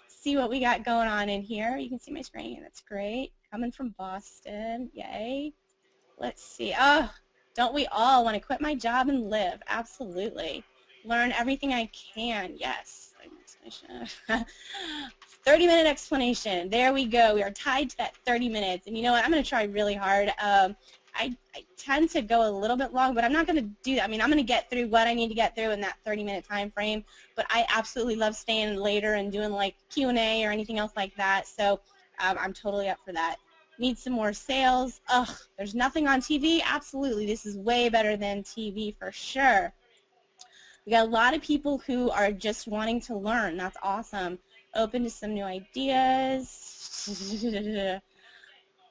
see what we got going on in here. You can see my screen. That's great. Coming from Boston. Yay. Let's see. Oh, don't we all want to quit my job and live? Absolutely. Learn everything I can. Yes. 30-minute explanation. There we go. We are tied to that 30 minutes. And you know what? I'm going to try really hard. I tend to go a little bit long, but I'm not going to do that. I mean, I'm going to get through what I need to get through in that 30-minute time frame, but I absolutely love staying later and doing like Q&A or anything else like that, so I'm totally up for that. Need some more sales? Ugh, there's nothing on TV? Absolutely. This is way better than TV for sure. We got a lot of people who are just wanting to learn. That's awesome. Open to some new ideas.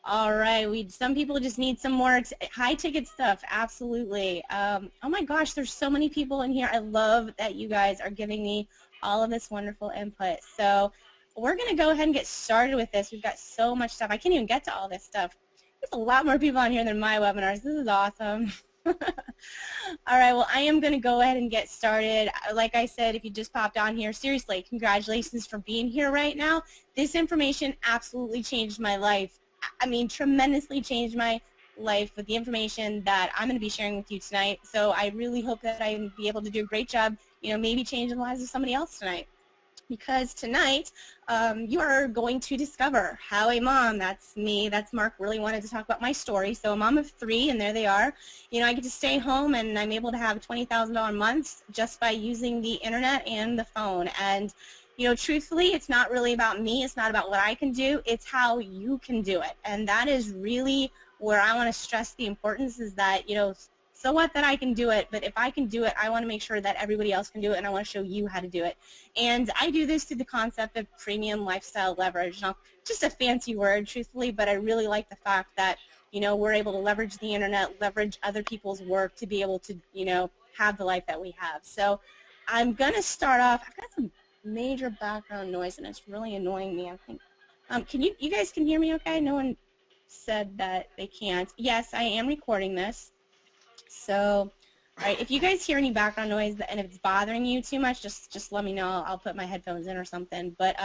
All right, some people just need some more high-ticket stuff, absolutely. Oh my gosh, there's so many people in here. I love that you guys are giving me all of this wonderful input. So we're going to go ahead and get started with this. We've got so much stuff. I can't even get to all this stuff. There's a lot more people on here than my webinars. This is awesome. All right, well, I am going to go ahead and get started. Like I said, if you just popped on here, seriously, congratulations for being here right now. This information absolutely changed my life. I mean, tremendously changed my life with the information that I'm going to be sharing with you tonight. So I really hope that I will be able to do a great job, you know, maybe changing the lives of somebody else tonight. Because tonight, you are going to discover how a mom, that's me, that's Mark, really wanted to talk about my story. So a mom of 3, and there they are. You know, I get to stay home, and I'm able to have $20,000 months just by using the internet and the phone. And you know, truthfully, it's not really about me. It's not about what I can do. It's how you can do it. And that is really where I want to stress the importance is that, you know, so what that I can do it, but if I can do it, I want to make sure that everybody else can do it, and I want to show you how to do it. And I do this through the concept of premium lifestyle leverage. Now, just a fancy word, truthfully, but I really like the fact that, you know, we're able to leverage the internet, leverage other people's work to be able to, you know, have the life that we have. So I'm going to start off. I've got some major background noise, and it's really annoying me, I think. You guys can hear me okay? No one said that they can't. Yes, I am recording this. So, all right, if you guys hear any background noise and if it's bothering you too much, just let me know. I'll put my headphones in or something. But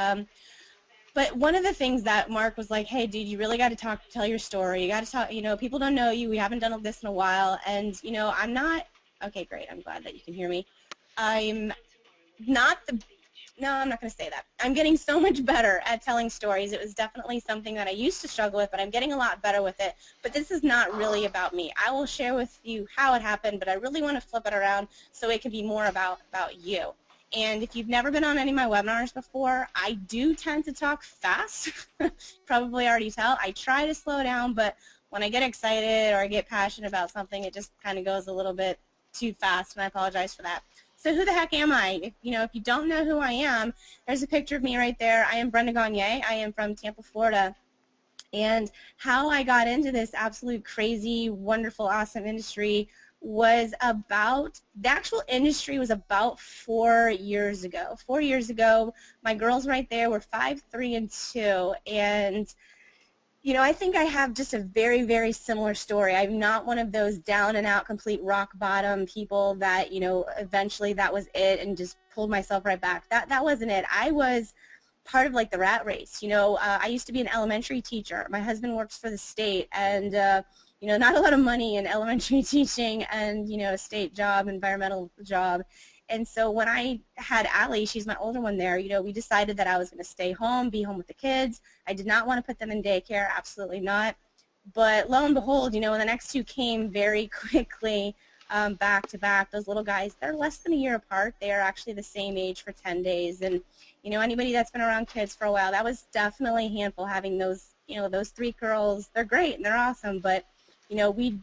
one of the things that Mark was like, hey, dude, you really got to tell your story. You got to talk, you know, people don't know you. We haven't done this in a while. And, you know, I'm not, okay, great. I'm glad that you can hear me. I'm not the No, I'm not going to say that. I'm getting so much better at telling stories. It was definitely something that I used to struggle with, but I'm getting a lot better with it. But this is not really about me. I will share with you how it happened, but I really want to flip it around so it can be more about you. And if you've never been on any of my webinars before, I do tend to talk fast. Probably already tell. I try to slow down, but when I get excited or I get passionate about something, it just kind of goes a little bit too fast, and I apologize for that. So who the heck am I? If you don't know who I am, there's a picture of me right there. I am Brenda Gagne. I am from Tampa, Florida. And how I got into this absolute crazy, wonderful, awesome industry was about, the actual industry was about 4 years ago. 4 years ago, my girls right there were 5, 3, and 2. And I think I have just a very, very similar story. I'm not one of those down and out, complete rock bottom people that, eventually that was it and just pulled myself right back. That wasn't it. I was part of like the rat race. I used to be an elementary teacher. My husband works for the state, and not a lot of money in elementary teaching, and a state job, environmental job. And so when I had Allie, she's my older one there, we decided that I was going to stay home, be home with the kids. I did not want to put them in daycare, absolutely not. But lo and behold, when the next two came very quickly, back to back, those little guys, they're less than a year apart. They are actually the same age for 10 days. And, anybody that's been around kids for a while, that was definitely a handful having those, those 3 girls. They're great and they're awesome, but, we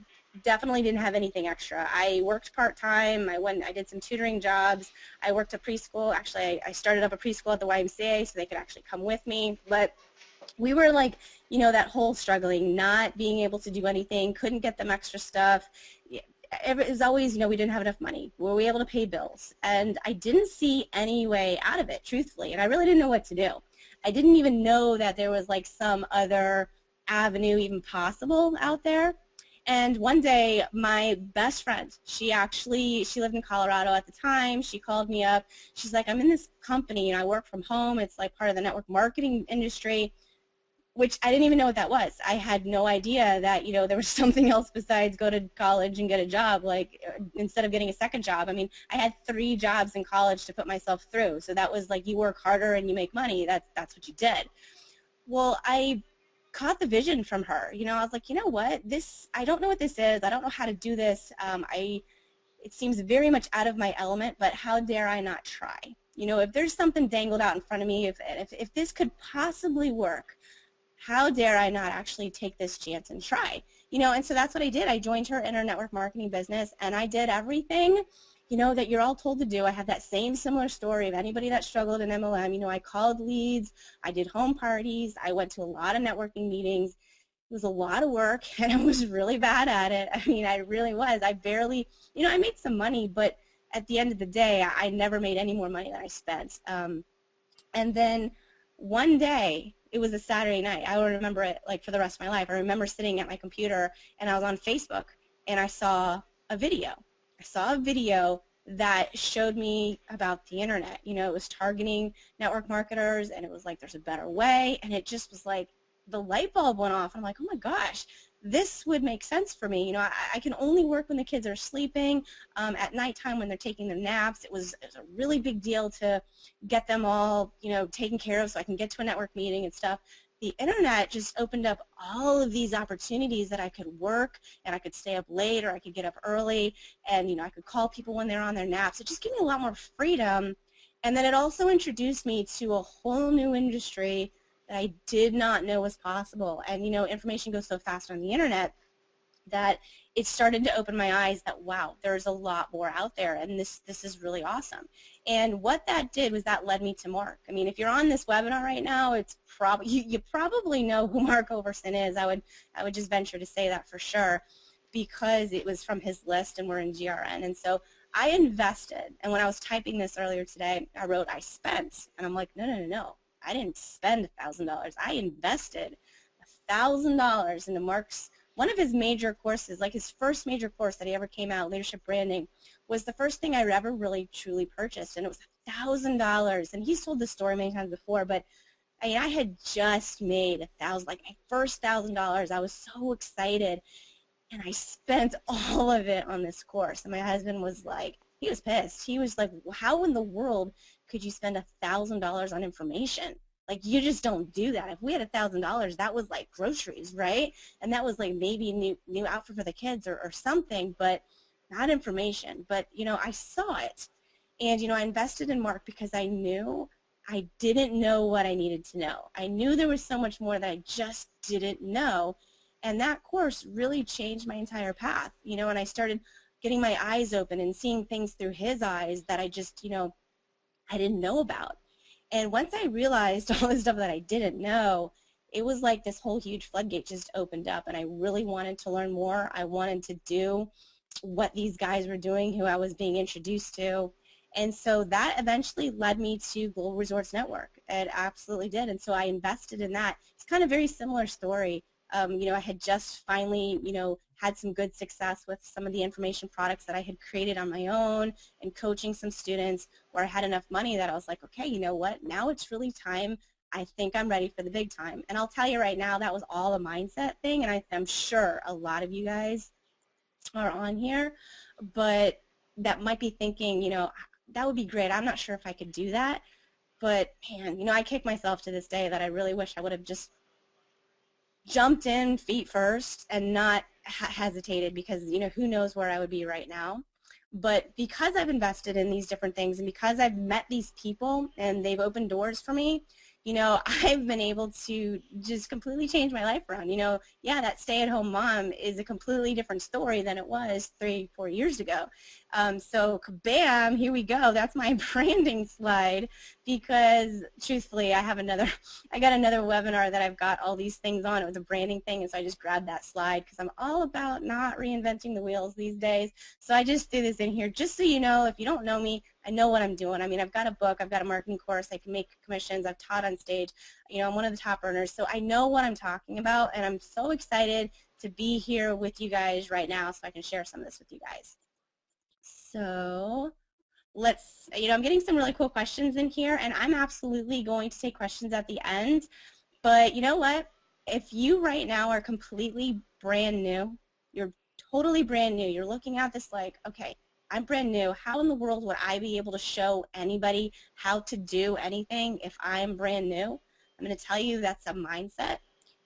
definitely didn't have anything extra. I worked part-time. I did some tutoring jobs. I worked at preschool. Actually, I started up a preschool at the YMCA so they could actually come with me. But we were like, that whole struggling, not being able to do anything, couldn't get them extra stuff. It was always, we didn't have enough money. Were we able to pay bills? And I didn't see any way out of it, truthfully, and I really didn't know what to do. I didn't even know that there was like some other avenue even possible out there. And one day, my best friend, she lived in Colorado at the time. She called me up. She's like, I'm in this company, and I work from home. It's like part of the network marketing industry, which I didn't even know what that was. I had no idea that, there was something else besides go to college and get a job, like instead of getting a second job. I mean, I had 3 jobs in college to put myself through. So that was like, you work harder and you make money. That's what you did. Well, I caught the vision from her. I was like, you know what? I don't know what this is. I don't know how to do this. It seems very much out of my element, but how dare I not try? If there's something dangled out in front of me, if this could possibly work, how dare I not actually take this chance and try? And so that's what I did. I joined her in her network marketing business, and I did everything, that you're all told to do. I had that same similar story of anybody that struggled in MLM. I called leads, I did home parties, I went to a lot of networking meetings. It was a lot of work, and I was really bad at it. I mean, I really was. I barely, I made some money, but at the end of the day, I never made any more money than I spent. And then one day, it was a Saturday night. I will remember it like for the rest of my life. I remember sitting at my computer, and I was on Facebook, and I saw a video. I saw a video that showed me about the internet. It was targeting network marketers, and it was like, there's a better way, and it just was like, the light bulb went off. I'm like, oh my gosh, this would make sense for me. I can only work when the kids are sleeping. At nighttime when they're taking their naps, it was a really big deal to get them all, taken care of so I can get to a network meeting and stuff. The internet just opened up all of these opportunities that I could work, and I could stay up late, or I could get up early, and I could call people when they're on their naps. It just gave me a lot more freedom. And then it also introduced me to a whole new industry that I did not know was possible. And information goes so fast on the internet that it started to open my eyes that, wow, there's a lot more out there, and this is really awesome. And what that did was that led me to Mark. I mean, if you're on this webinar right now, it's you probably know who Mark Overson is. I would just venture to say that for sure, because it was from his list, and we're in GRN. And so I invested, and when I was typing this earlier today, I wrote I spent, and I'm like, no. I didn't spend $1,000. I invested $1,000 into Mark's, one of his major courses, like his first major course that he ever came out, Leadership Branding, was the first thing I ever really truly purchased, and it was $1,000. And he's told this story many times before, but I had just made like my first $1,000. I was so excited, and I spent all of it on this course. And my husband was like, he was pissed. He was like, how in the world could you spend $1,000 on information? Like, you just don't do that. If we had $1,000, that was like groceries, right? And that was like maybe a new outfit for the kids or something, but not information. But, I saw it. And, I invested in Mark because I knew I didn't know what I needed to know. I knew there was so much more that I just didn't know. And that course really changed my entire path, and I started getting my eyes open and seeing things through his eyes that I just, I didn't know about. And once I realized all the stuff that I didn't know, it was like this whole huge floodgate just opened up, and I really wanted to learn more. I wanted to do what these guys were doing who I was being introduced to. And so that eventually led me to Global Resorts Network. It absolutely did. And so I invested in that. It's kind of a very similar story. I had just finally, had some good success with some of the information products that I had created on my own and coaching some students, where I had enough money that I was like, okay, you know what, now it's really time. I think I'm ready for the big time. And I'll tell you right now, that was all a mindset thing, and I'm sure a lot of you guys are on here, but that might be thinking, that would be great. I'm not sure if I could do that, but man, I kick myself to this day that I really wish I would have just jumped in feet first and not hesitated, because who knows where I would be right now. But because I've invested in these different things, and because I've met these people and they've opened doors for me, I've been able to just completely change my life around. Yeah, that stay-at-home mom is a completely different story than it was 3-4 years ago. So bam, here we go. That's my branding slide, because truthfully, I got another webinar that I've got all these things on. It was a branding thing, and so I just grabbed that slide because I'm all about not reinventing the wheels these days. So I just threw this in here just so you know, if you don't know me, I know what I'm doing. I mean, I've got a book, I've got a marketing course, I can make commissions, I've taught on stage, you know, I'm one of the top earners, so I know what I'm talking about, and I'm so excited to be here with you guys right now so I can share some of this with you guys. So let's, you know, I'm getting some really cool questions in here, and I'm absolutely going to take questions at the end, but you know what? If you right now are completely brand new, you're totally brand new, you're looking at this like, okay, I'm brand new, how in the world would I be able to show anybody how to do anything if I'm brand new? I'm going to tell you that's a mindset.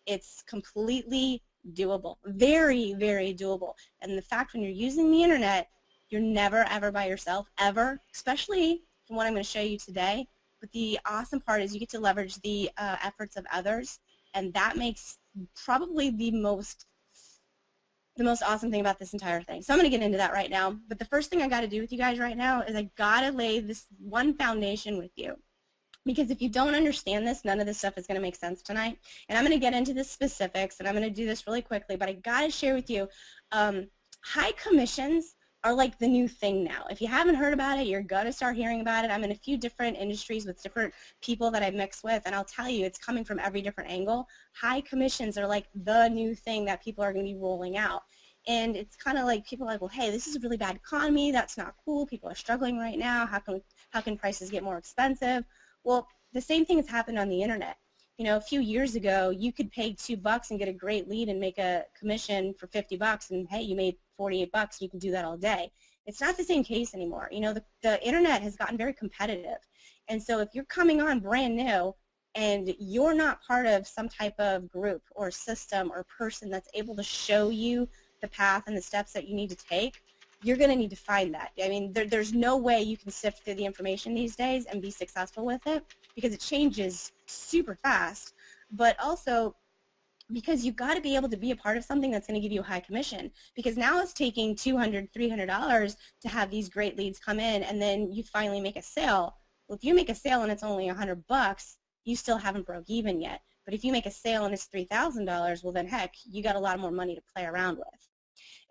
It's completely doable, very, very doable. And the fact when you're using the internet, you're never, ever by yourself, ever, especially from what I'm going to show you today. But the awesome part is you get to leverage the efforts of others, and that makes probably the most awesome thing about this entire thing. So I'm going to get into that right now. But the first thing I got to do with you guys right now is I got to lay this one foundation with you. Because if you don't understand this, none of this stuff is going to make sense tonight. And I'm going to get into the specifics, and I'm going to do this really quickly, but I got to share with you, high commissions are like the new thing now. If you haven't heard about it, you're going to start hearing about it. I'm in a few different industries with different people that I mix with, and I'll tell you, it's coming from every different angle. High commissions are like the new thing that people are going to be rolling out. And it's kind of like people are like, well, hey, this is a really bad economy. That's not cool. People are struggling right now. How can prices get more expensive? Well, the same thing has happened on the internet. You know, a few years ago, you could pay $2 and get a great lead and make a commission for $50, and hey, you made $48. You can do that all day. It's not the same case anymore. You know, the internet has gotten very competitive, and so if you're coming on brand new and you're not part of some type of group or system or person that's able to show you the path and the steps that you need to take, you're going to need to find that. I mean, there's no way you can sift through the information these days and be successful with it because it changes super fast, but also because you've got to be able to be a part of something that's going to give you a high commission, because now it's taking $200, $300 to have these great leads come in, and then you finally make a sale. Well, if you make a sale and it's only $100, you still haven't broke even yet. But if you make a sale and it's $3,000, well then heck, you got a lot more money to play around with.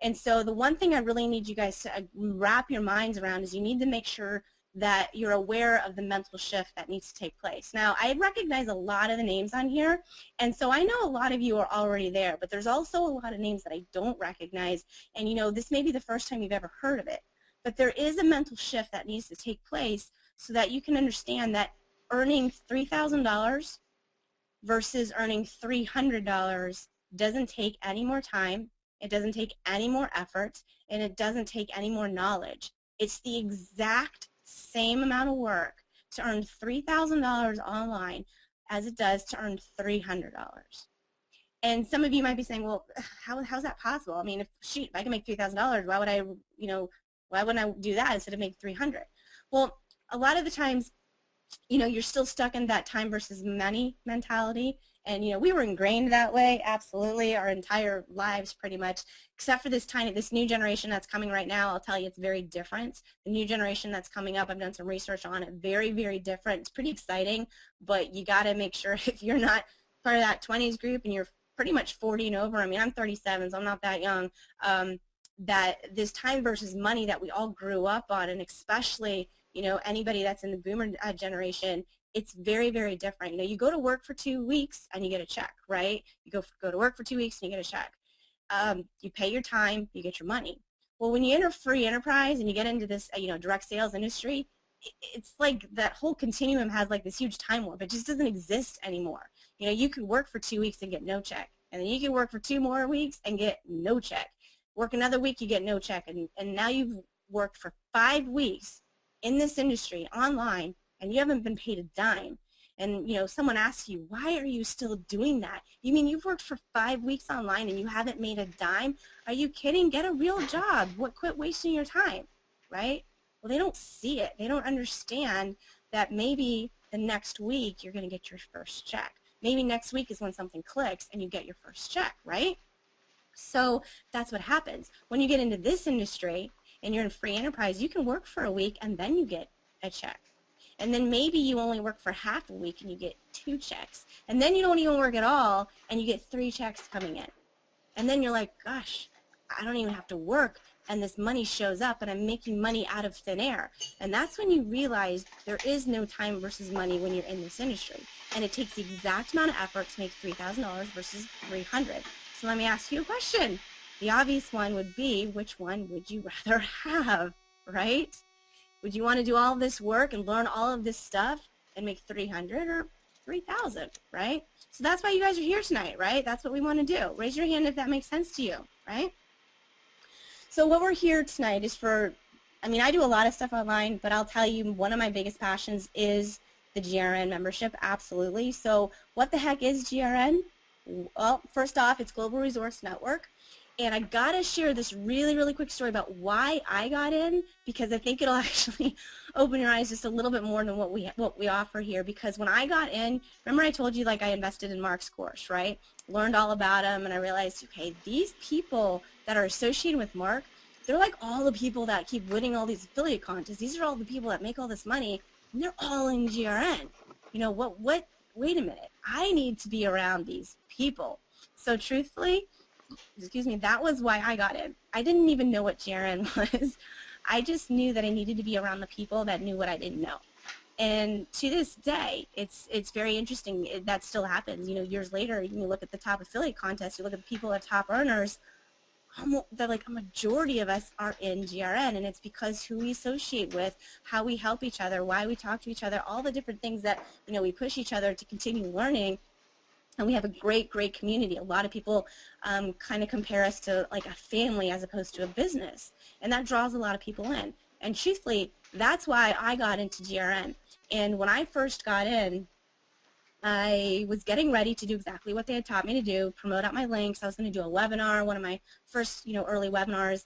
And so the one thing I really need you guys to wrap your minds around is you need to make sure that you're aware of the mental shift that needs to take place. Now, I recognize a lot of the names on here, and so I know a lot of you are already there, but there's also a lot of names that I don't recognize, and you know, this may be the first time you've ever heard of it. But there is a mental shift that needs to take place so that you can understand that earning $3,000 versus earning $300 doesn't take any more time, it doesn't take any more effort, and it doesn't take any more knowledge. It's the exact same amount of work to earn $3,000 online as it does to earn $300. And some of you might be saying, well, how's that possible? I mean, if I can make $3,000, why would I, you know, why wouldn't I do that instead of make $300? Well, a lot of the times, you know, you're still stuck in that time versus money mentality. And, you know, we were ingrained that way, absolutely, our entire lives pretty much, except for this new generation that's coming right now. I'll tell you, it's very different. The new generation that's coming up, I've done some research on it, very, very different. It's pretty exciting, but you got to make sure if you're not part of that 20s group and you're pretty much 40 and over, I mean, I'm 37, so I'm not that young, that this time versus money that we all grew up on, and especially, you know, anybody that's in the boomer generation, it's very, very different. You know, you go to work for 2 weeks and you get a check, right? You go to work for 2 weeks and you get a check. You pay your time, you get your money. Well, when you enter free enterprise and you get into this, you know, direct sales industry, it's like that whole continuum has like this huge time warp. It just doesn't exist anymore. You know, you could work for 2 weeks and get no check, and then you can work for 2 more weeks and get no check. Work another week, you get no check, and now you've worked for 5 weeks in this industry online, and you haven't been paid a dime. And, you know, someone asks you, why are you still doing that? You mean you've worked for 5 weeks online and you haven't made a dime? Are you kidding? Get a real job. Quit wasting your time, right? Well, they don't see it. They don't understand that maybe the next week you're going to get your first check. Maybe next week is when something clicks and you get your first check, right? So that's what happens. When you get into this industry and you're in free enterprise, you can work for a week and then you get a check. And then maybe you only work for half a week and you get 2 checks. And then you don't even work at all and you get 3 checks coming in. And then you're like, gosh, I don't even have to work, and this money shows up, and I'm making money out of thin air. And that's when you realize there is no time versus money when you're in this industry. And it takes the exact amount of effort to make $3,000 versus $300. So let me ask you a question. The obvious one would be, which one would you rather have, right? Would you want to do all this work and learn all of this stuff and make 300 or 3,000, right? So that's why you guys are here tonight, right? That's what we want to do. Raise your hand if that makes sense to you, right? So what we're here tonight is for, I mean, I do a lot of stuff online, but I'll tell you one of my biggest passions is the GRN membership, absolutely. So what the heck is GRN? Well, first off, it's Global Resource Network. And I got to share this really, really quick story about why I got in, because I think it'll actually open your eyes just a little bit more than what we offer here. Because when I got in, remember I told you like I invested in Mark's course, right? Learned all about him, and I realized, okay, these people that are associated with Mark, they're like all the people that keep winning all these affiliate contests. These are all the people that make all this money, and they're all in GRN. You know, wait a minute. I need to be around these people. So truthfully, excuse me, that was why I got in. I didn't even know what GRN was. I just knew that I needed to be around the people that knew what I didn't know. And to this day, it's very interesting. That still happens. You know, years later, you look at the top affiliate contests, you look at the people at top earners, that like a majority of us are in GRN, and it's because who we associate with, how we help each other, why we talk to each other, all the different things that, you know, we push each other to continue learning. And we have a great, great community. A lot of people kind of compare us to like a family as opposed to a business. And that draws a lot of people in. And truthfully, that's why I got into GRN. And when I first got in, I was getting ready to do exactly what they had taught me to do, promote out my links. I was going to do a webinar, one of my first, you know, early webinars.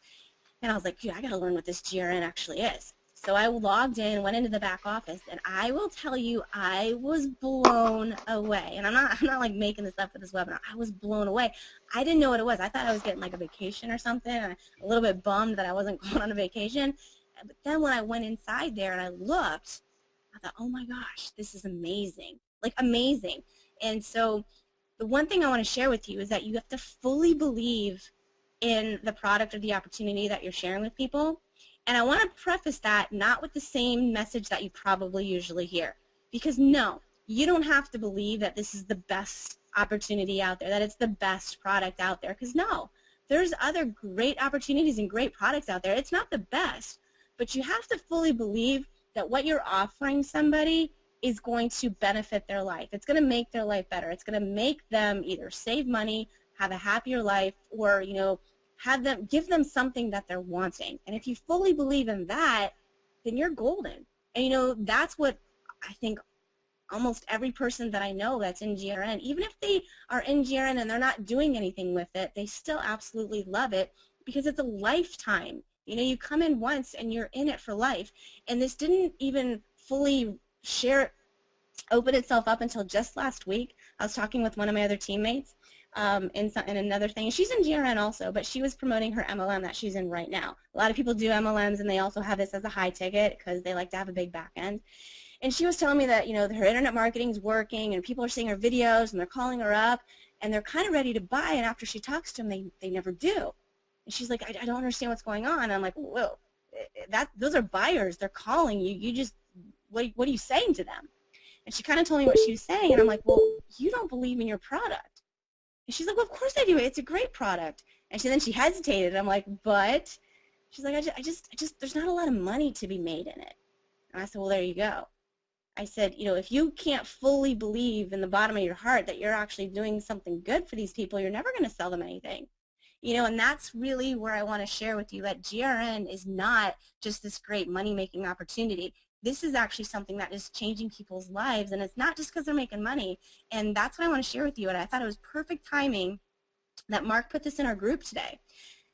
And I was like, I got to learn what this GRN actually is. So I logged in, went into the back office, and I will tell you, I was blown away. And I'm not like making this up for this webinar. I was blown away. I didn't know what it was. I thought I was getting like a vacation or something. I'm a little bit bummed that I wasn't going on a vacation. But then when I went inside there and I looked, I thought, oh my gosh, this is amazing. Like amazing. And so the one thing I want to share with you is that you have to fully believe in the product or the opportunity that you're sharing with people. And I want to preface that not with the same message that you probably usually hear. Because no, you don't have to believe that this is the best opportunity out there, that it's the best product out there. Because no, there's other great opportunities and great products out there. It's not the best, but you have to fully believe that what you're offering somebody is going to benefit their life. It's going to make their life better. It's going to make them either save money, have a happier life, or, you know, give them something that they're wanting. And if you fully believe in that, then you're golden. And you know, that's what I think almost every person that I know that's in GRN, even if they are in GRN and they're not doing anything with it, they still absolutely love it because it's a lifetime. You know, you come in once and you're in it for life. And this didn't even fully open itself up until just last week. I was talking with one of my other teammates in another thing. She's in GRN also, but she was promoting her MLM that she's in right now. A lot of people do MLMs, and they also have this as a high ticket because they like to have a big back end. And she was telling me that, you know, her internet marketing is working, and people are seeing her videos, and they're calling her up, and they're kind of ready to buy, and after she talks to them, they never do. And she's like, I don't understand what's going on. And I'm like, whoa, those are buyers. They're calling you. You just, what are you saying to them? And she kind of told me what she was saying, and I'm like, well, you don't believe in your product. And she's like, well, of course I do. It's a great product. And then she hesitated. I'm like, but? She's like, I just, there's not a lot of money to be made in it. And I said, well, there you go. I said, you know, if you can't fully believe in the bottom of your heart that you're actually doing something good for these people, you're never going to sell them anything. You know, and that's really where I want to share with you that GRN is not just this great money-making opportunity. This is actually something that is changing people's lives, and it's not just because they're making money. And that's what I want to share with you, and I thought it was perfect timing that Mark put this in our group today.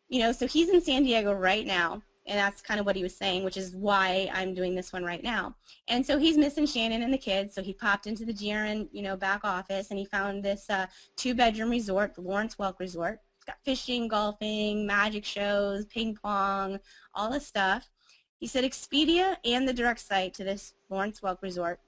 You know, so he's in San Diego right now, and that's kind of what he was saying, which is why I'm doing this one right now. And so he's missing Shannon and the kids, so he popped into the GRN, you know, back office, and he found this two-bedroom resort, the Lawrence Welk Resort. It's got fishing, golfing, magic shows, ping pong, all this stuff. He said Expedia and the direct site to this Lawrence Welk Resort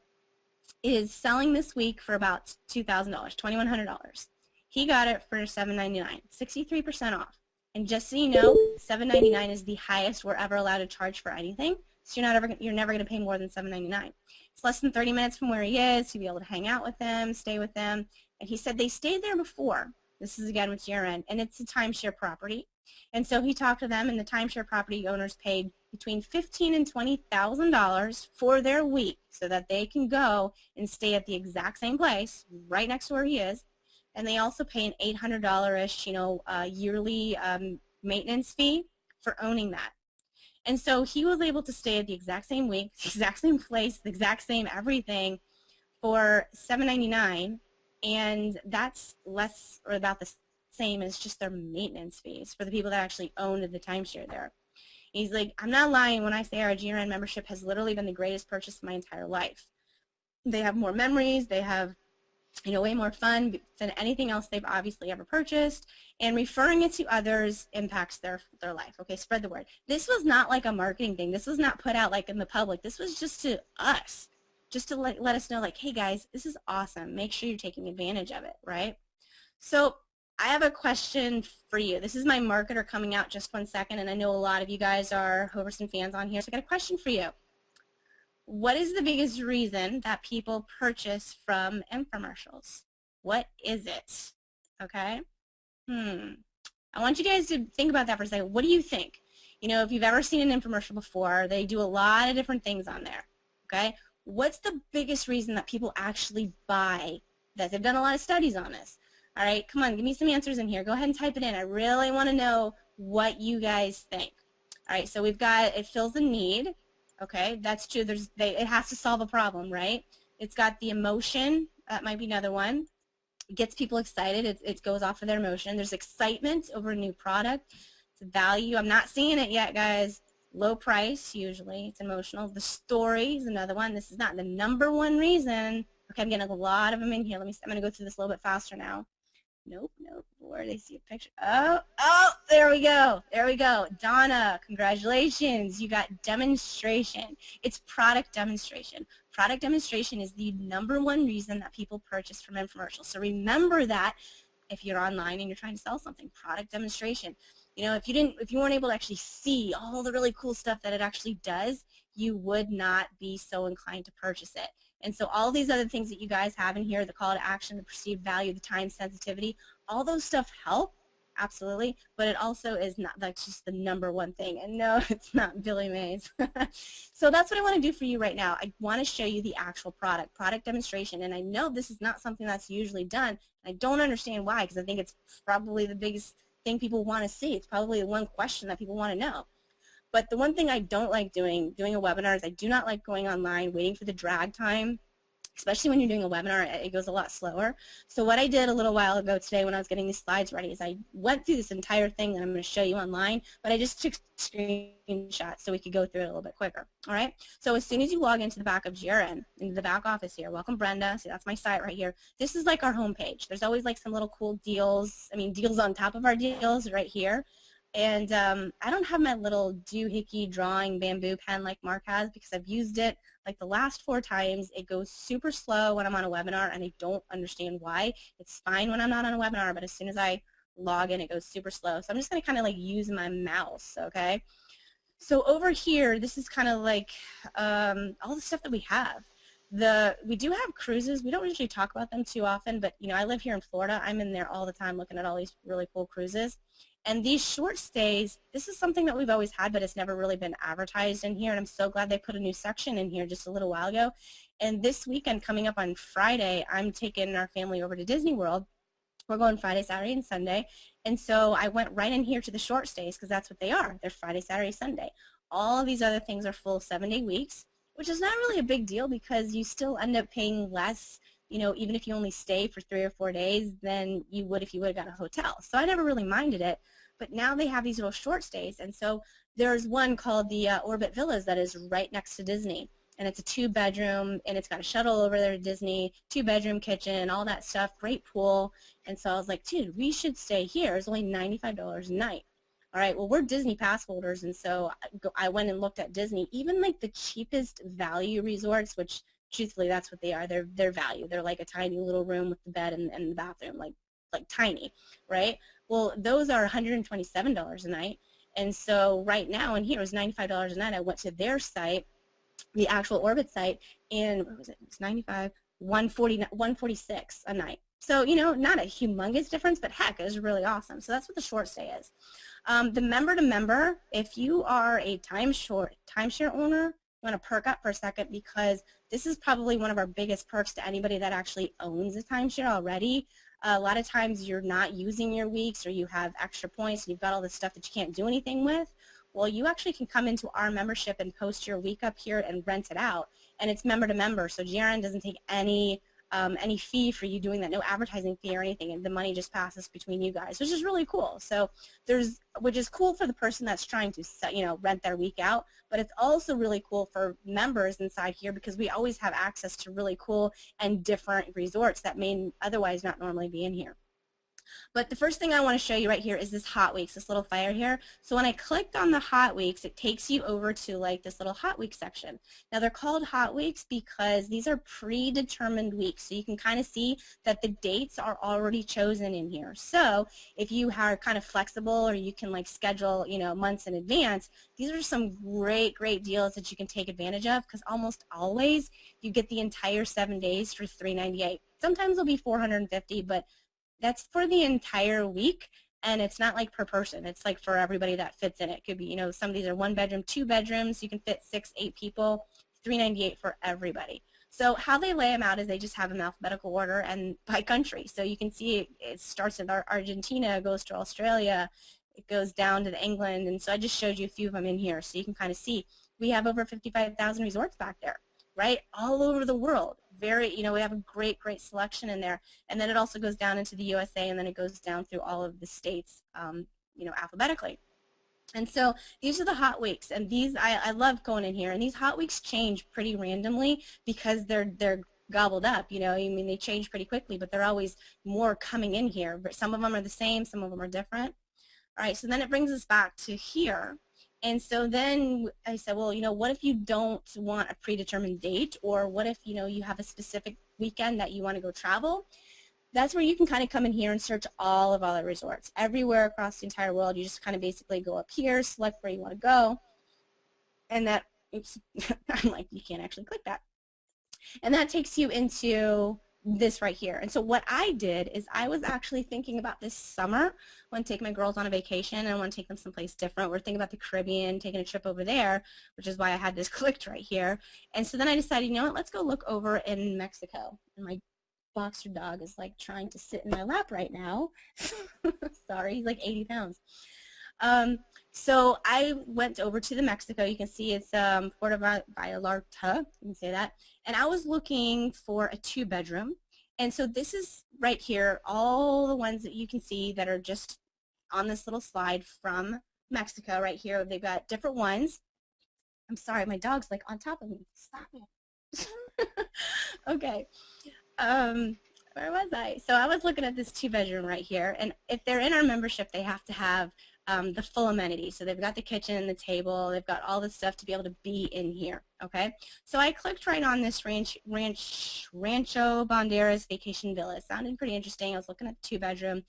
is selling this week for about $2,000, $2,100. He got it for $799, 63% off. And just so you know, $7.99 is the highest we're ever allowed to charge for anything. So you're never going to pay more than $7.99. It's less than 30 minutes from where he is. You'll be able to hang out with them, stay with them. And he said they stayed there before. This is again with GRN, and it's a timeshare property. And so he talked to them, and the timeshare property owners paid between $15,000 and $20,000 for their week so that they can go and stay at the exact same place right next to where he is. And they also pay an $800-ish, yearly maintenance fee for owning that. And so he was able to stay at the exact same week, the exact same place, the exact same everything for $7.99, and that's less or about the same as just their maintenance fees for the people that actually owned the timeshare there. He's like, I'm not lying when I say our GRN membership has literally been the greatest purchase of my entire life. They have more memories, they have way more fun than anything else they've obviously ever purchased, and referring it to others impacts their life. Okay, spread the word. This was not like a marketing thing. This was not put out like in the public. This was just to us, just to let us know, like, hey guys, this is awesome. Make sure you're taking advantage of it, right? So I have a question for you. This is my marketer coming out just 1 second, and I know a lot of you guys are Hoverson fans on here, so I got a question for you. What is the biggest reason that people purchase from infomercials? What is it? Okay? I want you guys to think about that for a second. What do you think? If you've ever seen an infomercial before, they do a lot of different things on there. Okay? What's the biggest reason that people actually buy that? They've done a lot of studies on this. All right? Come on, give me some answers in here. Go ahead and type it in. I really want to know what you guys think. All right, so we've got it fills a need. Okay, that's true. It has to solve a problem, right? It's got the emotion. That might be another one. It gets people excited. It goes off of their emotion. There's excitement over a new product. It's value. I'm not seeing it yet, guys. Low price, usually. It's emotional. The story is another one. This is not the #1 reason. Okay, I'm getting a lot of them in here. I'm going to go through this a little bit faster now. Nope. Where do they see a picture? Oh, there we go. There we go. Donna, congratulations. You got demonstration. It's product demonstration. Product demonstration is the #1 reason that people purchase from infomercials. So remember that if you're online and you're trying to sell something, product demonstration. If you weren't able to actually see all the really cool stuff that it actually does, you would not be so inclined to purchase it. And so all these other things that you guys have in here, the call to action, the perceived value, the time sensitivity, all those stuff help, absolutely, but it also is not like just the #1 thing. And no, it's not Billy Mays. So that's what I want to do for you right now. I want to show you the actual product demonstration. And I know this is not something that's usually done. I don't understand why, because I think it's probably the biggest thing people want to see. It's probably the one question that people want to know. But the one thing I don't like doing a webinar is I do not like going online, waiting for the drag time, especially when you're doing a webinar. It goes a lot slower. So what I did a little while ago today when I was getting these slides ready is I went through this entire thing that I'm going to show you online, but I just took screenshots so we could go through it a little bit quicker. All right? So as soon as you log into the back of GRN, into the back office here, welcome Brenda. See, that's my site right here. This is like our home page. There's always like some little cool deals, deals on top of our deals right here. And I don't have my little doohickey drawing bamboo pen like Mark has because I've used it like the last 4 times. It goes super slow when I'm on a webinar, and I don't understand why. It's fine when I'm not on a webinar, but as soon as I log in, it goes super slow. So I'm just going to kind of like use my mouse, okay? So over here, this is kind of like all the stuff that we have. We do have cruises. We don't usually talk about them too often, but I live here in Florida. I'm in there all the time looking at all these really cool cruises. And these short stays, this is something that we've always had, but it's never really been advertised in here, and I'm so glad they put a new section in here just a little while ago. And this weekend, coming up on Friday, I'm taking our family over to Disney World. We're going Friday, Saturday, and Sunday. And so I went right in here to the short stays because that's what they are. They're Friday, Saturday, Sunday. All of these other things are full 7-day weeks, which is not really a big deal because you still end up paying less, even if you only stay for 3 or 4 days than you would if you would have got a hotel. So I never really minded it. But now they have these little short stays, and so there's one called the Orbit Villas that is right next to Disney, and it's a 2-bedroom, and it's got a shuttle over there to Disney, 2-bedroom kitchen, all that stuff, great pool. And so I was like, dude, we should stay here. It's only $95 a night. All right, well, we're Disney pass holders, and so I went and looked at Disney. Even like the cheapest value resorts, which truthfully that's what they are. They're value. They're like a tiny little room with the bed and the bathroom, like like tiny, right? Well, those are $127 a night. And so right now in here it was $95 a night. I went to their site, the actual Orbit site, and what was it? It's 95, 140, 146 a night. So, you know, not a humongous difference, but heck, it was really awesome. So that's what the short stay is. The member to member, if you are a timeshare owner, you want to perk up for a second, because this is probably one of our biggest perks to anybody that actually owns a timeshare already. A lot of times you're not using your weeks, or you have extra points and you've got all this stuff that you can't do anything with. Well, you actually can come into our membership and post your week up here and rent it out, and it's member to member, so GRN doesn't take any fee for you doing that, no advertising fee or anything, and the money just passes between you guys, which is really cool. So which is cool for the person that's trying to rent their week out, but it's also really cool for members inside here, because we always have access to really cool and different resorts that may otherwise not normally be in here. But the first thing I want to show you right here is this Hot Weeks, this little fire here. So when I clicked on the Hot Weeks, it takes you over to like this little Hot Weeks section. Now they're called Hot Weeks because these are predetermined weeks. So you can kind of see that the dates are already chosen in here. So if you are kind of flexible, or you can like schedule, you know, months in advance, these are some great, great deals that you can take advantage of, because almost always you get the entire 7 days for $398. Sometimes it'll be $450, but that's for the entire week, and it's not like per person. It's like for everybody that fits in. It could be, you know, some of these are 1 bedroom, 2 bedrooms. You can fit 6, 8 people, $398 for everybody. So how they lay them out is they just have them alphabetical order and by country. So you can see it starts in Argentina, goes to Australia, it goes down to England, and so I just showed you a few of them in here, so you can kind of see we have over 55,000 resorts back there, right, all over the world. Very, you know, we have a great, great selection in there. And then it also goes down into the USA, and then it goes down through all of the states, you know, alphabetically. And so these are the Hot Weeks, and these I love going in here. And these Hot Weeks change pretty randomly because they're gobbled up. You know, I mean, they change pretty quickly, but they're always more coming in here. But some of them are the same, some of them are different. All right, so then it brings us back to here. And so then I said, well, you know, what if you don't want a predetermined date, or what if, you know, you have a specific weekend that you want to go travel? That's where you can kind of come in here and search all of the resorts. Everywhere across the entire world, you just kind of basically go up here, select where you want to go, and that, oops, I'm like, you can't actually click that. And that takes you into this right here. And so what I did is I was actually thinking about this summer. I want to take my girls on a vacation, and I want to take them someplace different. We're thinking about the Caribbean, taking a trip over there, which is why I had this clicked right here. And so then I decided, you know what, let's go look over in Mexico. And my boxer dog is like trying to sit in my lap right now. Sorry, he's like 80 pounds. So I went over to the Mexico. You can see it's Puerto Vallarta, you can say that. And I was looking for a 2-bedroom. And so this is right here, all the ones that you can see that are just on this little slide from Mexico right here. They've got different ones. I'm sorry, my dog's like on top of me. Stop it. Okay. Where was I? So I was looking at this 2-bedroom right here, and if they're in our membership, they have to have the full amenities. So they've got the kitchen and the table, they've got all the stuff to be able to be in here, okay? So I clicked right on this Rancho Banderas Vacation Villa. It sounded pretty interesting. I was looking at the 2-bedroom.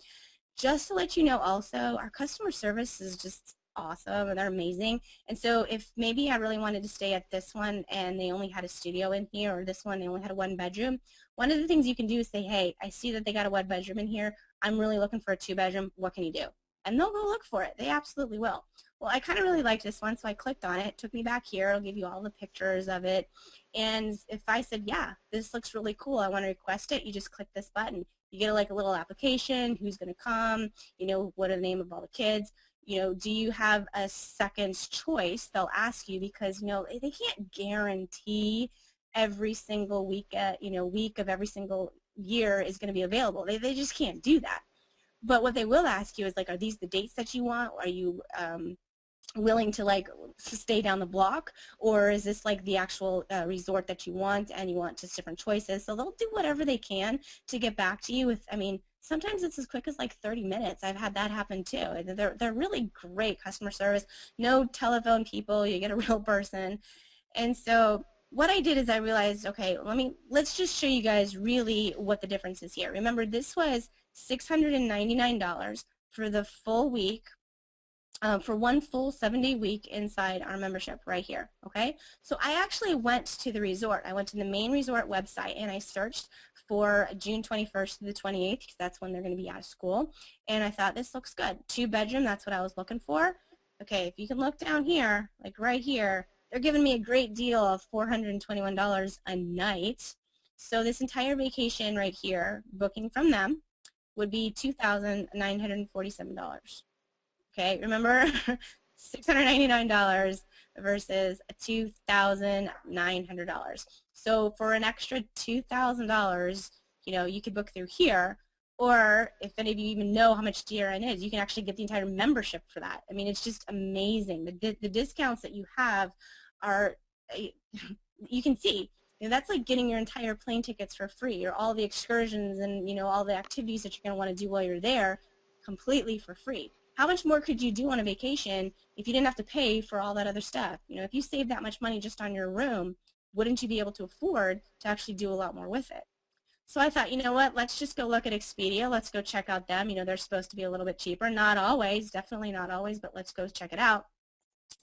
Just to let you know also, our customer service is just awesome, and they're amazing. And so if maybe I really wanted to stay at this one and they only had a studio in here, or this one they only had a 1-bedroom, one of the things you can do is say, hey, I see that they got a 1-bedroom in here. I'm really looking for a 2-bedroom. What can you do? And they'll go look for it. They absolutely will. Well, I kind of really liked this one, so I clicked on it. It took me back here. It'll give you all the pictures of it. And if I said, yeah, this looks really cool, I want to request it, you just click this button. You get like a little application, who's going to come, you know, what are the name of all the kids, you know, do you have a second choice? They'll ask you, because, you know, they can't guarantee every single week, you know, week of every single year is going to be available. They just can't do that. But what they will ask you is, like, are these the dates that you want? Are you willing to, like, stay down the block? Or is this, like, the actual resort that you want, and you want just different choices? So they'll do whatever they can to get back to you with, I mean, sometimes it's as quick as, like, 30 minutes. I've had that happen, too. They're really great customer service. No telephone people. You get a real person. And so what I did is I realized, okay, let's just show you guys really what the difference is here. Remember, this was $699 for the full week, for one full 7-day week inside our membership right here, okay? So I actually went to the resort. I went to the main resort website and I searched for June 21st to the 28th because that's when they're going to be out of school. And I thought, this looks good. 2-bedroom, that's what I was looking for. Okay, if you can look down here, like right here, they're giving me a great deal of $421 a night. So this entire vacation right here, booking from them, would be $2,947. Okay, remember, $699 versus $2,900. So for an extra $2,000, you could book through here. Or if any of you even know how much GRN is, you can actually get the entire membership for that. I mean, it's just amazing. The discounts that you have are, you can see, that's like getting your entire plane tickets for free, or all the excursions and all the activities that you're going to want to do while you're there completely for free. How much more could you do on a vacation if you didn't have to pay for all that other stuff? If you save that much money just on your room, wouldn't you be able to afford to actually do a lot more with it? So I thought, you know what, let's just go look at Expedia. Let's go check out them. They're supposed to be a little bit cheaper. Not always, definitely not always, but let's go check it out.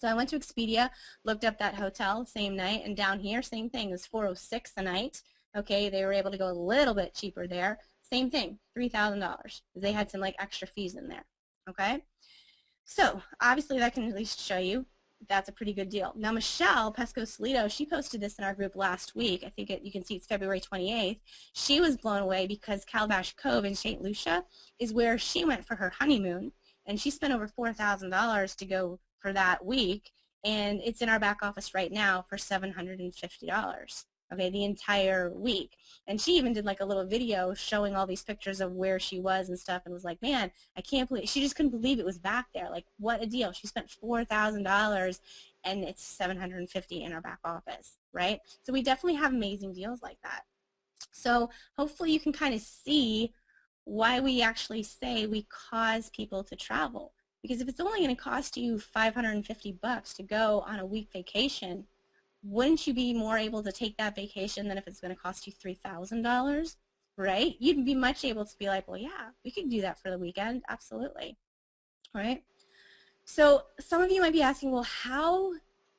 So I went to Expedia, looked up that hotel same night, and down here, same thing. It was $406 a night. Okay, they were able to go a little bit cheaper there. Same thing, $3,000. They had some like extra fees in there. Okay, so obviously that can at least show you that's a pretty good deal. Now Michelle Pesco-Solito, she posted this in our group last week. I think you can see it's February 28th. She was blown away because Calabash Cove in St. Lucia is where she went for her honeymoon, and she spent over $4,000 to go for that week, and it's in our back office right now for $750. Okay, the entire week. And she even did like a little video showing all these pictures of where she was and stuff, and was like, man, I can't believe, she just couldn't believe it was back there. Like, what a deal. She spent $4,000 and it's $750 in our back office, right? So we definitely have amazing deals like that. So hopefully you can kind of see why we actually say we cause people to travel. Because if it's only going to cost you $550 to go on a week vacation, wouldn't you be more able to take that vacation than if it's going to cost you $3,000, right? You'd be much able to be like, well, yeah, we could do that for the weekend, absolutely, right? So some of you might be asking, well, how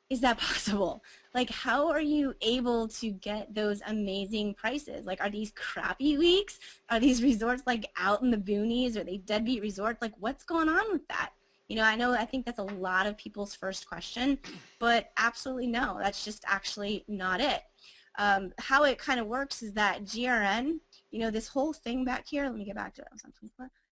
is that possible? Like, how are you able to get those amazing prices? Like, are these crappy weeks? Are these resorts like out in the boonies? Are they deadbeat resorts? Like, what's going on with that? I think that's a lot of people's first question, but absolutely no, that's just actually not it. How it kind of works is that GRN, this whole thing back here, let me get back to it,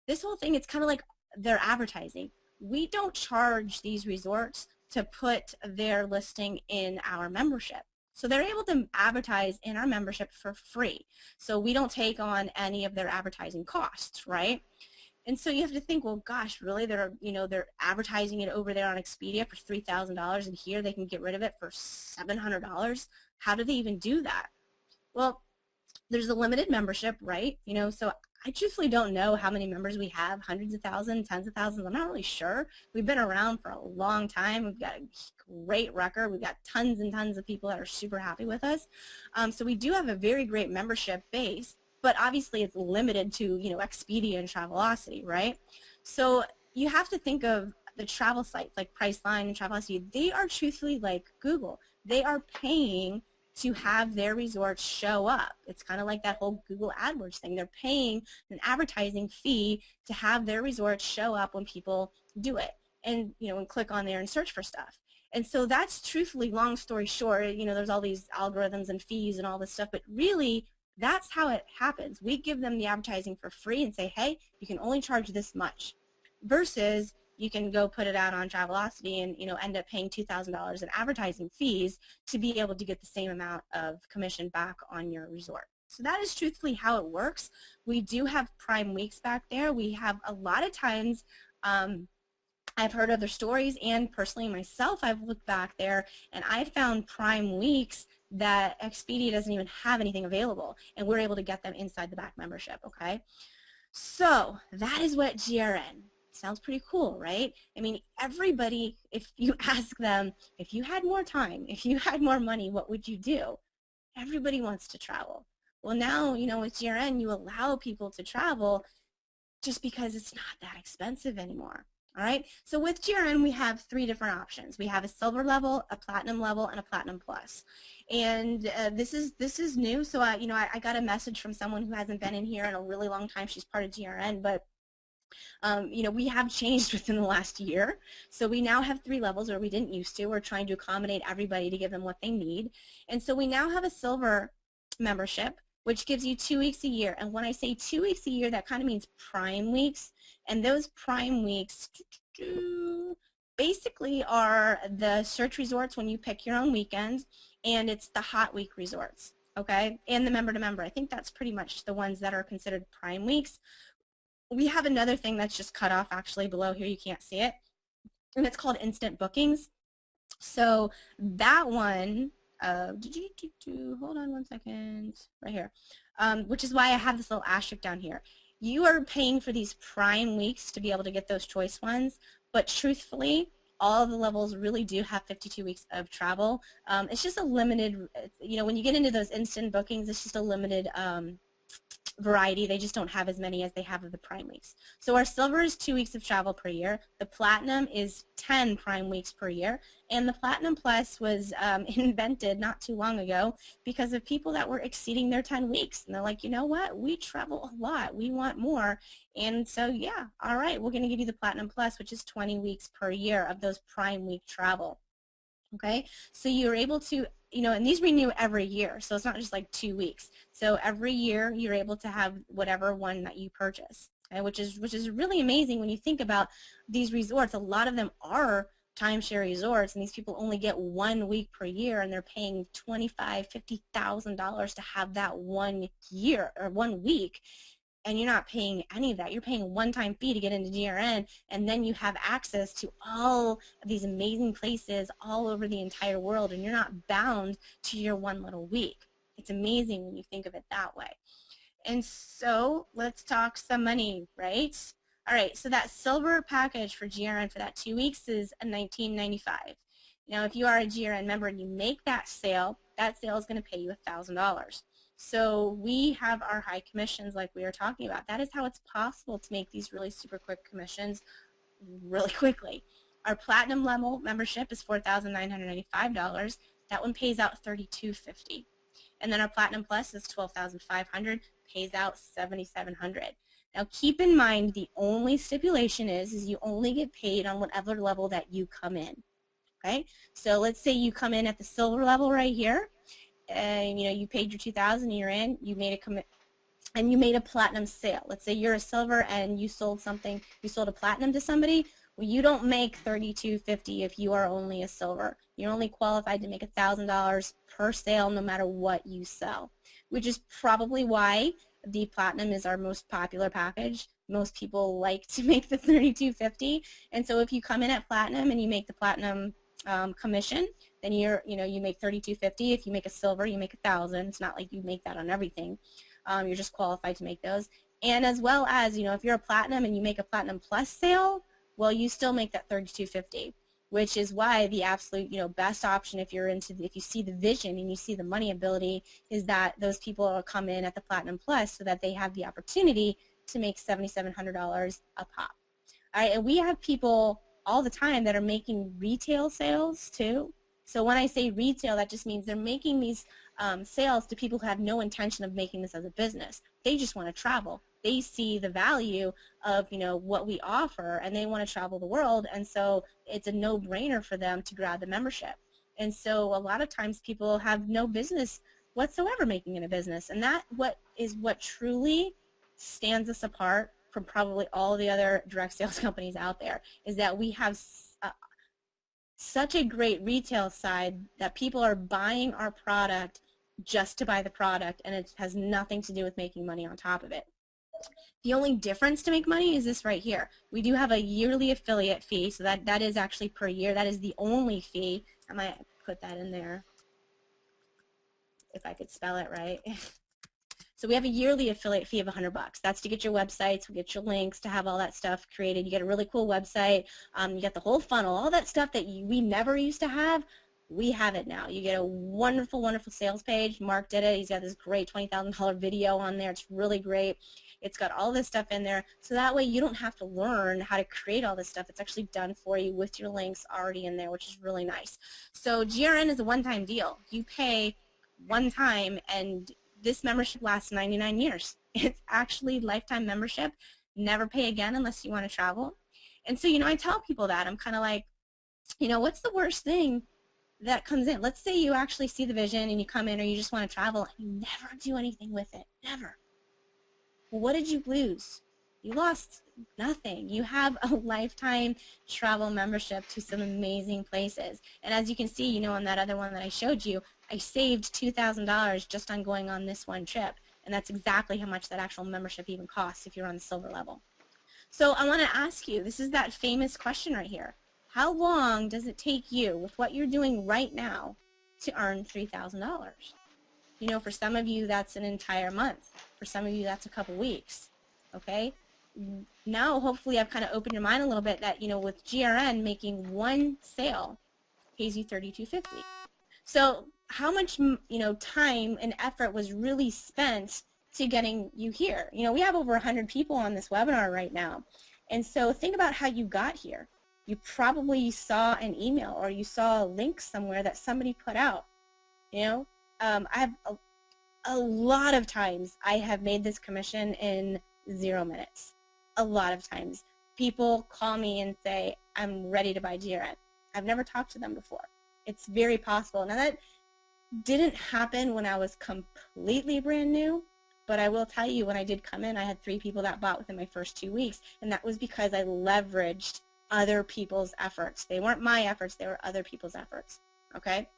this whole thing, it's kind of like their advertising. We don't charge these resorts to put their listing in our membership. So they're able to advertise in our membership for free. So we don't take on any of their advertising costs, right? And so you have to think, well, gosh, really? They're advertising it over there on Expedia for $3,000, and here they can get rid of it for $700. How do they even do that? Well, there's a limited membership, right? So I truthfully don't know how many members we have, hundreds of thousands, tens of thousands. I'm not really sure. We've been around for a long time. We've got a great record. We've got tons and tons of people that are super happy with us. So we do have a very great membership base. But obviously it's limited to, Expedia and Travelocity, right? So you have to think of the travel sites like Priceline and Travelocity. They are truthfully like Google. They are paying to have their resorts show up. It's kind of like that whole Google AdWords thing. They're paying an advertising fee to have their resorts show up when people do it and, and click on there and search for stuff. And so that's truthfully, long story short, there's all these algorithms and fees and all this stuff, but really, that's how it happens. We give them the advertising for free and say, hey, you can only charge this much, versus you can go put it out on Travelocity and end up paying $2,000 in advertising fees to be able to get the same amount of commission back on your resort. So that is truthfully how it works. We do have Prime Weeks back there. We have a lot of times, I've heard other stories, and personally myself, I've looked back there and I found Prime Weeks that Expedia doesn't even have anything available, and we're able to get them inside the back membership, okay? So that is what GRN. Sounds pretty cool, right? I mean, everybody, if you ask them, if you had more time, if you had more money, what would you do? Everybody wants to travel. Well, now, with GRN, you allow people to travel just because it's not that expensive anymore. All right, so with GRN, we have 3 different options. We have a silver level, a platinum level, and a platinum plus. And this is new, so I got a message from someone who hasn't been in here in a really long time. She's part of GRN, but we have changed within the last year. So we now have 3 levels where we didn't used to. We're trying to accommodate everybody to give them what they need. And so we now have a silver membership, which gives you 2 weeks a year. And when I say 2 weeks a year, that kind of means prime weeks. And those prime weeks basically are the search resorts when you pick your own weekends, and it's the hot week resorts, okay, and the member-to-member. I think that's pretty much the ones that are considered prime weeks. We have another thing that's just cut off actually below here. You can't see it, and it's called instant bookings. So that one, hold on one second, right here, which is why I have this little asterisk down here. You are paying for these prime weeks to be able to get those choice ones, but truthfully, all of the levels really do have 52 weeks of travel. It's just a limited, when you get into those instant bookings, it's just a limited variety. They just don't have as many as they have of the prime weeks. So our silver is 2 weeks of travel per year. The platinum is 10 prime weeks per year. And the platinum plus was invented not too long ago because of people that were exceeding their 10 weeks. And they're like, you know what? We travel a lot. We want more. And so, yeah, all right, we're going to give you the platinum plus, which is 20 weeks per year of those prime week travel. Okay, so you're able to, and these renew every year, so it's not just like 2 weeks. So every year you're able to have whatever one that you purchase, okay, which is really amazing when you think about these resorts. A lot of them are timeshare resorts, and these people only get 1 week per year, and they're paying $25,000, $50,000 to have that 1 year or 1 week. And you're not paying any of that. You're paying a one-time fee to get into GRN, and then you have access to all of these amazing places all over the entire world, and you're not bound to your one little week. It's amazing when you think of it that way. And so let's talk some money, right? All right, so that silver package for GRN for that 2 weeks is $19.95. Now, if you are a GRN member and you make that sale is going to pay you $1,000. So we have our high commissions like we were talking about. That is how it's possible to make these really super quick commissions really quickly. Our platinum level membership is $4,995. That one pays out $3,250. And then our platinum plus is $12,500, pays out $7,700. Now keep in mind the only stipulation is you only get paid on whatever level that you come in. Okay? So let's say you come in at the silver level right here, and you paid your $2,000, you're in, you made a commit, and you made a platinum sale. Let's say you're a silver and you sold something, you sold a platinum to somebody. Well, you don't make $3,250 if you are only a silver. You're only qualified to make $1,000 per sale no matter what you sell, which is probably why the platinum is our most popular package. Most people like to make the $3,250, and so if you come in at platinum and you make the platinum commission, then you make $3,250. If you make a silver, you make $1,000. It's not like you make that on everything. You're just qualified to make those. And as well as, if you're a platinum and you make a platinum plus sale, well, you still make that $3,250, which is why the absolute, best option if you see the vision and you see the money ability is that those people will come in at the platinum plus so that they have the opportunity to make $7,700 a pop. All right, and we have people all the time that are making retail sales too. So when I say retail, that just means they're making these sales to people who have no intention of making this as a business. They just want to travel. They see the value of what we offer, and they want to travel the world, and so it's a no-brainer for them to grab the membership. And so a lot of times people have no business whatsoever making it a business, and that is what truly stands us apart from probably all the other direct sales companies out there, is that we have such a great retail side that people are buying our product just to buy the product, and it has nothing to do with making money on top of it. The only difference to make money is this right here. We do have a yearly affiliate fee, so that is actually per year. That is the only fee. I might put that in there if I could spell it right. So we have a yearly affiliate fee of $100. That's to get your websites, we get your links, to have all that stuff created. You get a really cool website. You get the whole funnel, all that stuff that we never used to have. We have it now. You get a wonderful, wonderful sales page. Mark did it. He's got this great $20,000 video on there. It's really great. It's got all this stuff in there, so that way you don't have to learn how to create all this stuff. It's actually done for you with your links already in there, which is really nice. So GRN is a one-time deal. You pay one time, and this membership lasts 99 years. It's actually lifetime membership. Never pay again unless you want to travel. And so, I tell people that. I'm kind of like, what's the worst thing that comes in? Let's say you actually see the vision and you come in, or you just want to travel and you never do anything with it. Never. Well, what did you lose? You lost nothing. You have a lifetime travel membership to some amazing places. And as you can see, on that other one that I showed you, I saved $2,000 just on going on this one trip. And that's exactly how much that actual membership even costs if you're on the silver level. So I want to ask you, this is that famous question right here. How long does it take you, with what you're doing right now, to earn $3,000? For some of you, that's an entire month. For some of you, that's a couple weeks. Okay? Now, hopefully, I've kind of opened your mind a little bit that, with GRN, making one sale pays you $32.50. So how much, time and effort was really spent to getting you here? We have over 100 people on this webinar right now. And so think about how you got here. You probably saw an email, or you saw a link somewhere that somebody put out. I have a lot of times I have made this commission in 0 minutes. A lot of times. People call me and say, I'm ready to buy GRN. I've never talked to them before. It's very possible. Now, that didn't happen when I was completely brand new, but I will tell you, when I did come in, I had 3 people that bought within my first 2 weeks, and that was because I leveraged other people's efforts. They weren't my efforts, they were other people's efforts. Okay?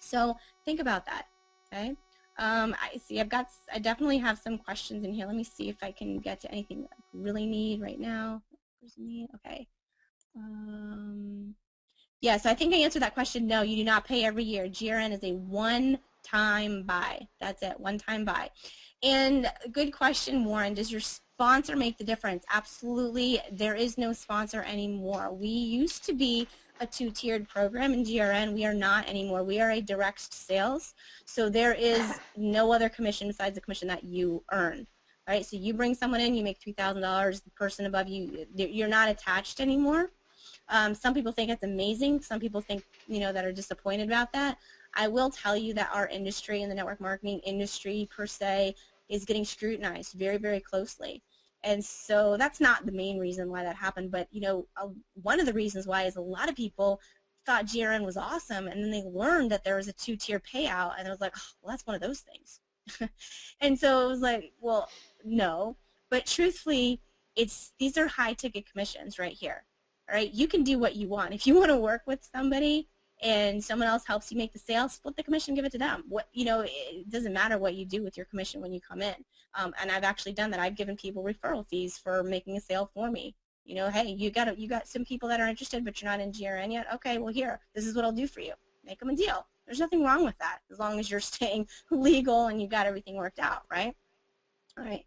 So think about that. Okay? I see I definitely have some questions in here. Let me see if I can get to anything that I really need right now. Okay. Yeah, so I think I answered that question. No, you do not pay every year. GRN is a one-time buy. That's it, one-time buy. And good question, Warren. Does your sponsor make the difference? Absolutely. There is no sponsor anymore. We used to be a 2-tiered program in GRN. We are not anymore. We are a direct sales. So there is no other commission besides the commission that you earn. All right, so you bring someone in, you make $3,000. The person above you, you're not attached anymore. Some people think it's amazing. Some people think, that are disappointed about that. I will tell you that our industry, and the network marketing industry per se, is getting scrutinized very, very closely. And so that's not the main reason why that happened, but one of the reasons why is a lot of people thought GRN was awesome, and then they learned that there was a 2-tier payout, and it was like, oh, well, that's one of those things. And so it was like, well, no. But truthfully, these are high-ticket commissions right here. All right, you can do what you want. If you want to work with somebody and someone else helps you make the sale, split the commission, give it to them. It doesn't matter what you do with your commission when you come in. And I've actually done that. I've given people referral fees for making a sale for me. Hey, you got some people that are interested, but you're not in GRN yet. Okay, well, here, this is what I'll do for you. Make them a deal. There's nothing wrong with that, as long as you're staying legal and you've got everything worked out, right? All right.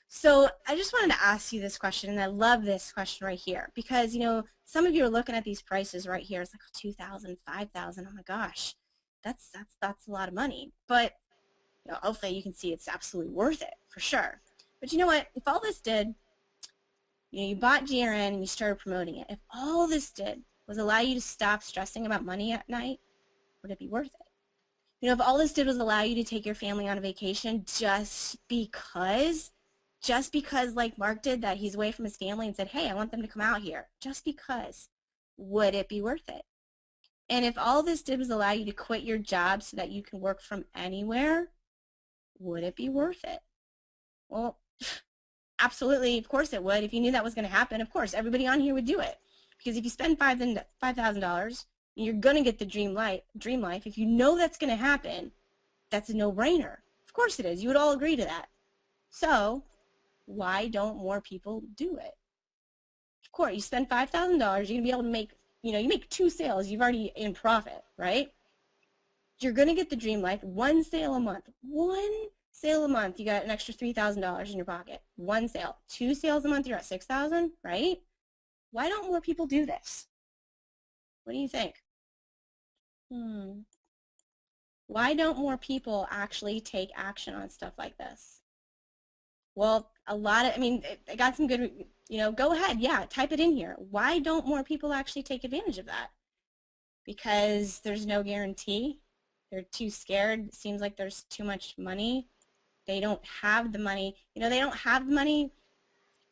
So I just wanted to ask you this question, and I love this question right here, because some of you are looking at these prices right here. It's like $2,000, $5,000. Oh my gosh, that's a lot of money. But hopefully you can see it's absolutely worth it for sure. But you know what? If all this did, you bought GRN and you started promoting it. If all this did was allow you to stop stressing about money at night, would it be worth it? If all this did was allow you to take your family on a vacation just because, like Mark did, that he's away from his family and said, hey, I want them to come out here, just because, would it be worth it? And if all this did was allow you to quit your job so that you can work from anywhere, would it be worth it? Well, absolutely, of course it would. If you knew that was going to happen, of course, everybody on here would do it. Because if you spend $5,000, you're going to get the dream life. If you know that's going to happen, that's a no-brainer. Of course it is. You would all agree to that. So why don't more people do it? Of course, you spend $5,000, you're going to be able to make, you make 2 sales, you've already in profit, right? You're going to get the dream life, 1 sale a month. 1 Sale a month, you got an extra $3,000 in your pocket. One sale. 2 sales a month, you're at $6,000, right? Why don't more people do this? What do you think? Why don't more people actually take action on stuff like this? Well, I got some good, go ahead, yeah, type it in here. Why don't more people actually take advantage of that? Because there's no guarantee. They're too scared. It seems like there's too much money. They don't have the money. They don't have the money.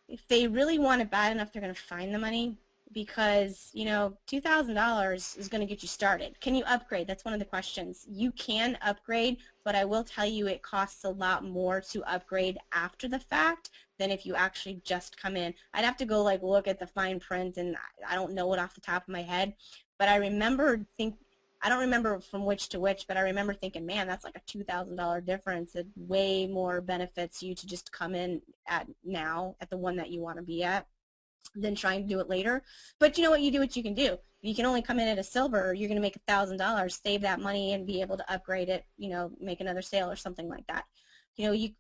If they really want it bad enough, they're going to find the money because, $2,000 is going to get you started. Can you upgrade? That's one of the questions. You can upgrade, but I will tell you it costs a lot more to upgrade after the fact than if you actually just come in. I'd have to go look at the fine print, and I don't know it off the top of my head, but I don't remember from which to which, but I remember thinking, man, that's like a $2,000 difference. It way more benefits you to just come in at the one that you want to be at than trying to do it later. But you know what? You do what you can do. You can only come in at a silver. You're going to make $1,000, save that money, and be able to upgrade it. Make another sale or something like that.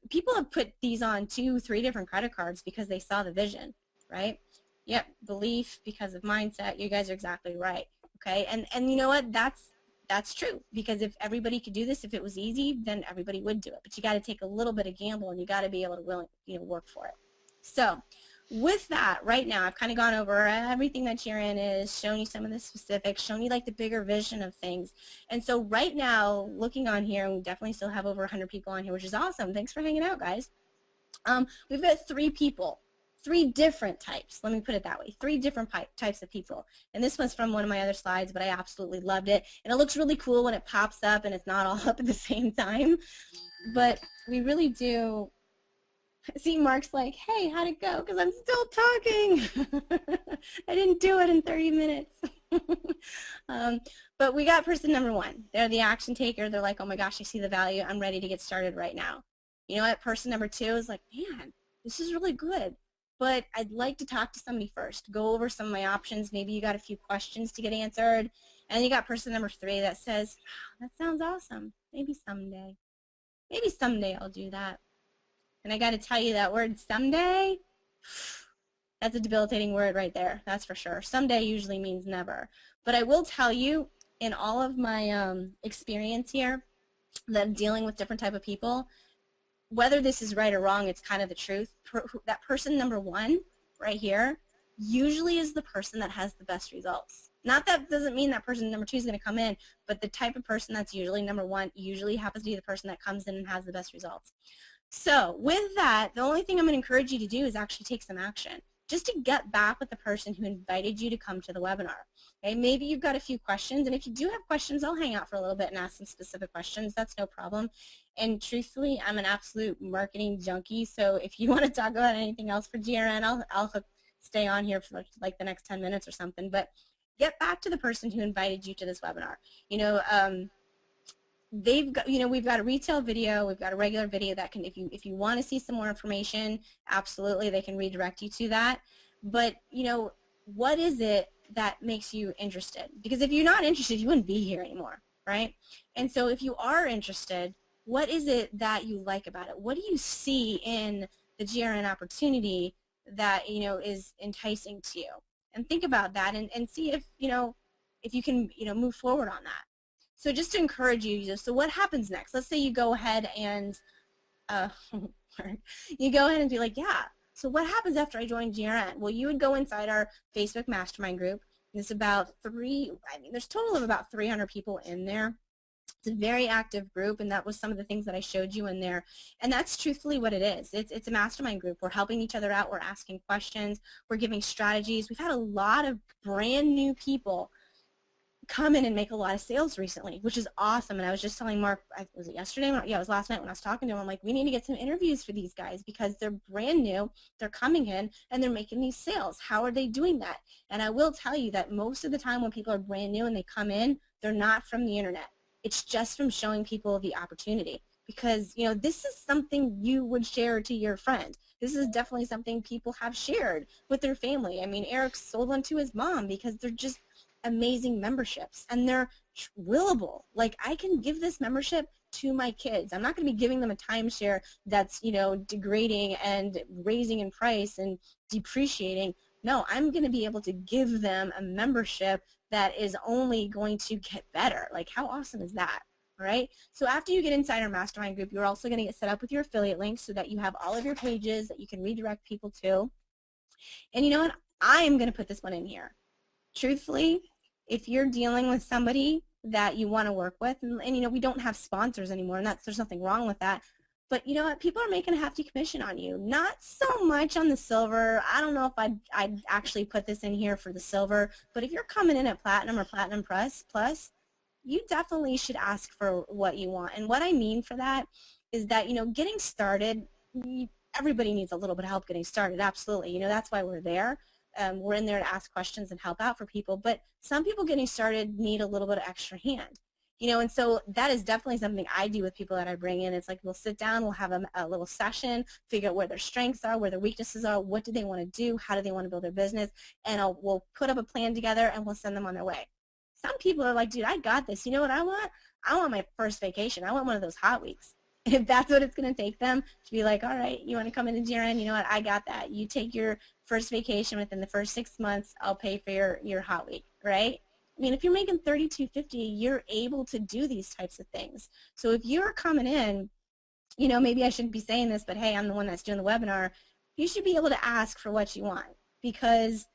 People have put these on 2, 3 different credit cards because they saw the vision, right? Yep, belief because of mindset. You guys are exactly right. Okay, and you know what? That's true, because if everybody could do this, if it was easy, then everybody would do it. But you got to take a little bit of gamble, and you got to be able to work for it. So, with that, right now, I've kind of gone over everything that GRN is, shown you some of the specifics, shown you the bigger vision of things. And so right now, looking on here, we definitely still have over 100 people on here, which is awesome. Thanks for hanging out, guys. We've got 3 people. 3 different types, let me put it that way, 3 different types of people. And this one's from one of my other slides, but I absolutely loved it. And it looks really cool when it pops up and it's not all up at the same time. But we really do. See, Mark's like, hey, how'd it go? Because I'm still talking. I didn't do it in 30 minutes. But we got person number 1. They're the action taker. They're like, oh my gosh, I see the value. I'm ready to get started right now. You know what? Person number 2 is like, man, this is really good, but I'd like to talk to somebody first, go over some of my options. Maybe you got a few questions to get answered. And you got person number 3 that says, oh, that sounds awesome. Maybe someday. Maybe someday I'll do that. And I got to tell you, that word someday, that's a debilitating word right there. That's for sure. Someday usually means never. But I will tell you, in all of my experience here, that dealing with different type of people, whether this is right or wrong, it's kind of the truth. That person number 1 right here usually is the person that has the best results. Not that doesn't mean that person number 2 is going to come in, but the type of person that's usually number 1 usually happens to be the person that comes in and has the best results. So with that, the only thing I'm going to encourage you to do is actually take some action, just to get back with the person who invited you to come to the webinar. Okay, maybe you've got a few questions, and if you do have questions, I'll hang out for a little bit and ask some specific questions. That's no problem. And truthfully, I'm an absolute marketing junkie, so if you want to talk about anything else for GRN, I'll stay on here for like the next 10 minutes or something. But get back to the person who invited you to this webinar. They've got, we've got a retail video, we've got a regular video that can, if you want to see some more information, absolutely, they can redirect you to that. But, what is it that makes you interested? Because if you're not interested, you wouldn't be here anymore, right? And so if you are interested, what is it that you like about it? What do you see in the GRN opportunity that, is enticing to you? And think about that and see if, if you can, move forward on that. So just to encourage you, so what happens next? Let's say you go ahead and be like, yeah, so what happens after I join GRN? Well, you would go inside our Facebook Mastermind group. There's about there's a total of about 300 people in there. It's a very active group, and that was some of the things that I showed you in there. And that's truthfully what it is. It's a mastermind group. We're helping each other out. We're asking questions. We're giving strategies. We've had a lot of brand new people come in and make a lot of sales recently, which is awesome. And I was just telling Mark, was it yesterday? Yeah, it was last night when I was talking to him. I'm like, we need to get some interviews for these guys because they're brand new, they're coming in, and they're making these sales. How are they doing that? And I will tell you that most of the time when people are brand new and they come in, they're not from the internet. It's just from showing people the opportunity. Because, this is something you would share to your friend. This is definitely something people have shared with their family. I mean, Eric sold one to his mom because they're just amazing memberships, and they're willable. Like, I can give this membership to my kids. I'm not going to be giving them a timeshare that's, you know, degrading and raising in price and depreciating. No, I'm going to be able to give them a membership that is only going to get better. Like, how awesome is that? All right. So after you get inside our mastermind group, you're also going to get set up with your affiliate links so that you have all of your pages that you can redirect people to. And you know what? I am going to put this one in here. Truthfully, if you're dealing with somebody that you want to work with, and you know, we don't have sponsors anymore, and there's nothing wrong with that, but you know what, people are making a hefty commission on you. Not so much on the silver. I don't know if I'd actually put this in here for the silver, but if you're coming in at platinum or platinum plus, you definitely should ask for what you want. And what I mean for that is that, you know, getting started, everybody needs a little bit of help getting started, absolutely. You know, that's why we're there. We're in there to ask questions and help out for people, but some people getting started need a little bit of extra hand. You know, and so that is definitely something I do with people that I bring in. It's like we'll sit down, we'll have a little session, figure out where their strengths are, where their weaknesses are, what do they want to do, how do they want to build their business, and we'll put up a plan together and we'll send them on their way. Some people are like, dude, I got this. You know what I want? I want my first vacation. I want one of those hot weeks. If that's what it's going to take them to be like, all right, you want to come into GRN, you know what, I got that. You take your first vacation within the first 6 months, I'll pay for your hot week, right? I mean, if you're making $32.50, you're able to do these types of things. So if you're coming in, you know, maybe I shouldn't be saying this, but hey, I'm the one that's doing the webinar, you should be able to ask for what you want because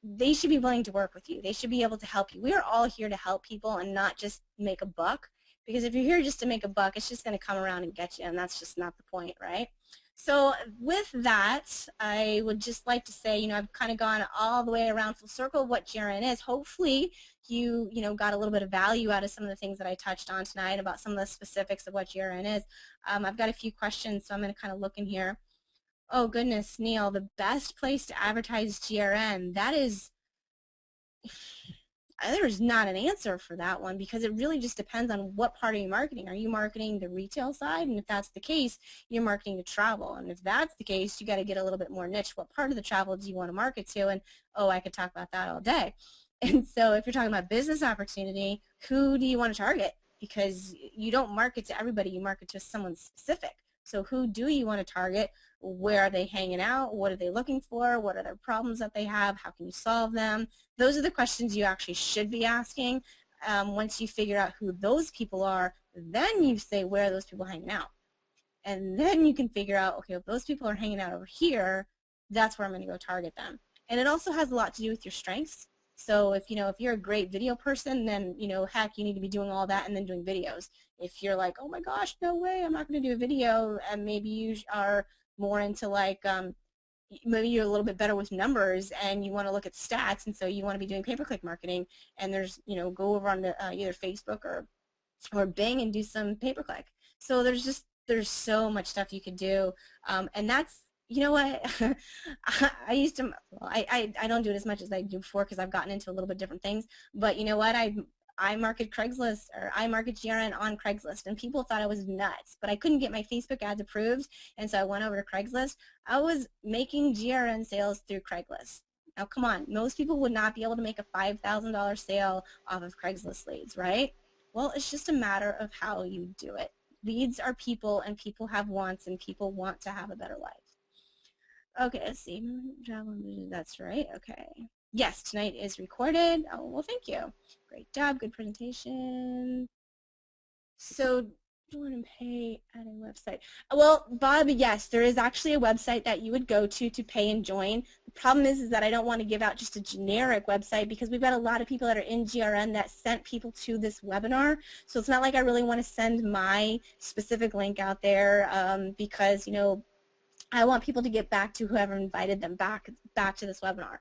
they should be willing to work with you. They should be able to help you. We are all here to help people and not just make a buck. Because if you're here just to make a buck, it's just going to come around and get you, and that's just not the point, right? So with that, I would just like to say, you know, I've kind of gone all the way around full circle of what GRN is. Hopefully you know, got a little bit of value out of some of the things that I touched on tonight about some of the specifics of what GRN is. I've got a few questions, so I'm going to kind of look in here. Oh, goodness, Neil, the best place to advertise GRN, that is... There's not an answer for that one because it really just depends on what part are you marketing. Are you marketing the retail side? And if that's the case, you're marketing to travel. And if that's the case, you got to get a little bit more niche. What part of the travel do you want to market to? And oh, I could talk about that all day. And so if you're talking about business opportunity, who do you want to target? Because you don't market to everybody, you market to someone specific. So who do you want to target? Where are they hanging out? What are they looking for? What are their problems that they have? How can you solve them? Those are the questions you actually should be asking. Once you figure out who those people are, then you say, where are those people hanging out? And then you can figure out, okay, if those people are hanging out over here, that's where I'm going to go target them. And it also has a lot to do with your strengths. So if, you know, if you're a great video person, then, you know, heck, you need to be doing all that and then doing videos. If you're like, oh my gosh, no way, I'm not going to do a video, and maybe you are more into like, maybe you're a little bit better with numbers and you want to look at stats, and so you want to be doing pay-per-click marketing, and there's, you know, go over on the, either Facebook or Bing and do some pay-per-click. So there's so much stuff you could do, and that's, you know what, I used to, well, I don't do it as much as I do before because I've gotten into a little bit different things, but you know what, I market Craigslist, or I market GRN on Craigslist, and people thought I was nuts, but I couldn't get my Facebook ads approved, and so I went over to Craigslist. I was making GRN sales through Craigslist. Now, come on, most people would not be able to make a $5,000 sale off of Craigslist leads, right? Well, it's just a matter of how you do it. Leads are people, and people have wants, and people want to have a better life. Okay, let's see. That's right. Okay. Yes, tonight is recorded. Oh, well, thank you. Great job. Good presentation. So, join and pay at a website. Well, Bob, yes, there is actually a website that you would go to pay and join. The problem is that I don't want to give out just a generic website because we've got a lot of people that are in GRN that sent people to this webinar. So it's not like I really want to send my specific link out there because, you know, I want people to get back to whoever invited them back to this webinar.